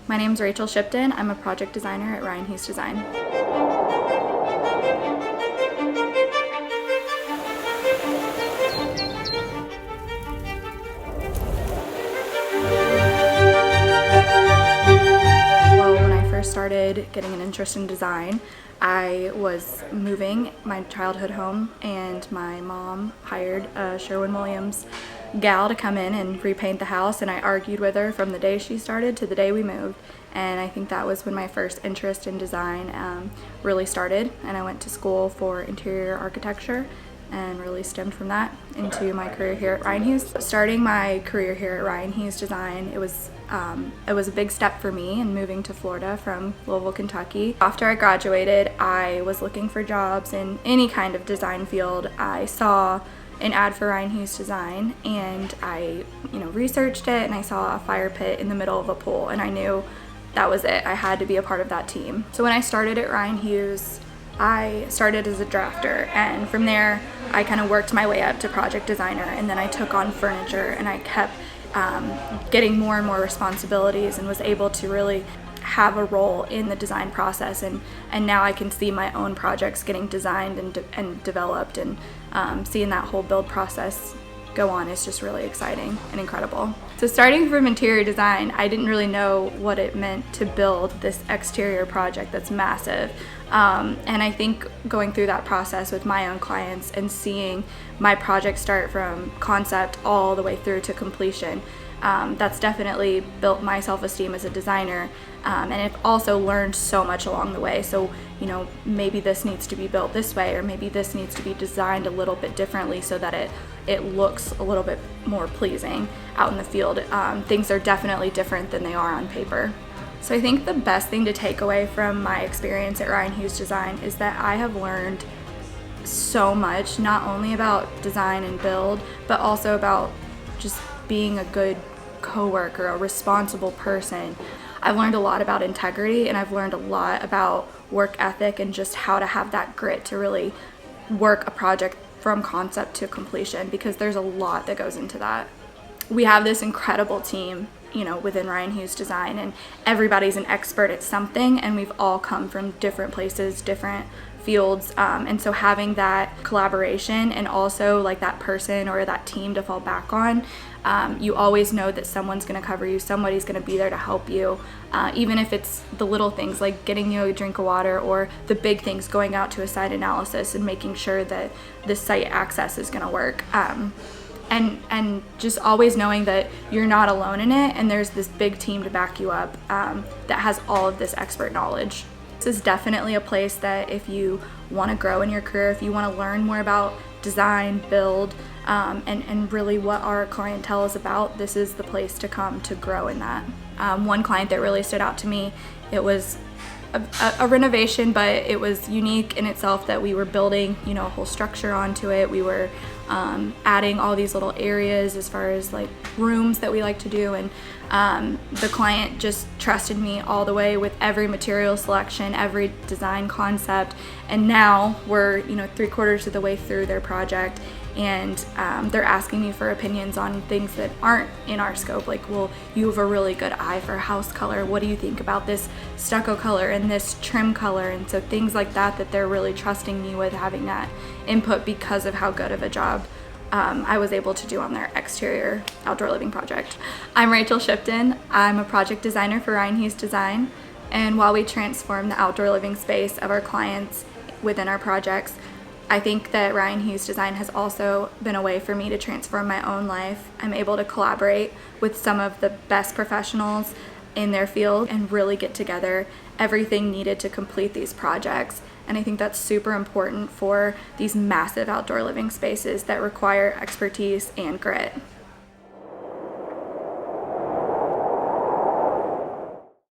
My name's Rachel Shipton. I'm a project designer at Ryan Hughes Design. Well, when I first started getting an interest in design, I was moving my childhood home and my mom hired a Sherwin-Williams gal to come in and repaint the house, and I argued with her from the day she started to the day we moved. And I think that was when my first interest in design really started, and I went to school for interior architecture and really stemmed from that into my career here at Ryan Hughes. Starting my career here at Ryan Hughes Design, it was a big step for me in moving to Florida from Louisville, Kentucky. After I graduated, I was looking for jobs in any kind of design field. I saw an ad for Ryan Hughes Design, and I researched it, and I saw a fire pit in the middle of a pool, and I knew that was it. I had to be a part of that team. So when I started at Ryan Hughes, I started as a drafter, and from there I kind of worked my way up to project designer, and then I took on furniture, and I kept getting more and more responsibilities and was able to really have a role in the design process, and now I can see my own projects getting designed and developed, and seeing that whole build process go on is just really exciting and incredible. So starting from interior design, I didn't really know what it meant to build this exterior project that's massive. And I think going through that process with my own clients and seeing my project start from concept all the way through to completion, that's definitely built my self-esteem as a designer, and I've also learned so much along the way. So maybe this needs to be built this way, or maybe this needs to be designed a little bit differently so that it looks a little bit more pleasing out in the field. Things are definitely different than they are on paper. So I think the best thing to take away from my experience at Ryan Hughes Design is that I have learned so much, not only about design and build, but also about just being a good coworker, a responsible person. I've learned a lot about integrity, and I've learned a lot about work ethic and just how to have that grit to really work a project from concept to completion, because there's a lot that goes into that. We have this incredible team, within Ryan Hughes Design, and everybody's an expert at something, and we've all come from different places, different fields, and so having that collaboration and also like that person or that team to fall back on, you always know that someone's going to cover you, somebody's going to be there to help you, even if it's the little things like getting you a drink of water, or the big things, going out to a site analysis and making sure that the site access is going to work. And just always knowing that you're not alone in it, and there's this big team to back you up that has all of this expert knowledge. This is definitely a place that if you want to grow in your career, if you want to learn more about design, build, and really what our clientele is about, this is the place to come to grow in that. One client that really stood out to me, it was a renovation, but it was unique in itself that we were building, a whole structure onto it. We were adding all these little areas as far as like rooms that we like to do, and the client just trusted me all the way with every material selection, every design concept, and now we're 3/4 of the way through their project, and they're asking me for opinions on things that aren't in our scope, like, well, you have a really good eye for house color, what do you think about this stucco color and this trim color? And so things like that they're really trusting me with, having that input because of how good of a job I was able to do on their exterior outdoor living project. I'm Rachel Shipton. I'm a project designer for Ryan Hughes Design, and while we transform the outdoor living space of our clients within our projects, I think that Ryan Hughes Design has also been a way for me to transform my own life. I'm able to collaborate with some of the best professionals in their field and really get together everything needed to complete these projects. And I think that's super important for these massive outdoor living spaces that require expertise and grit.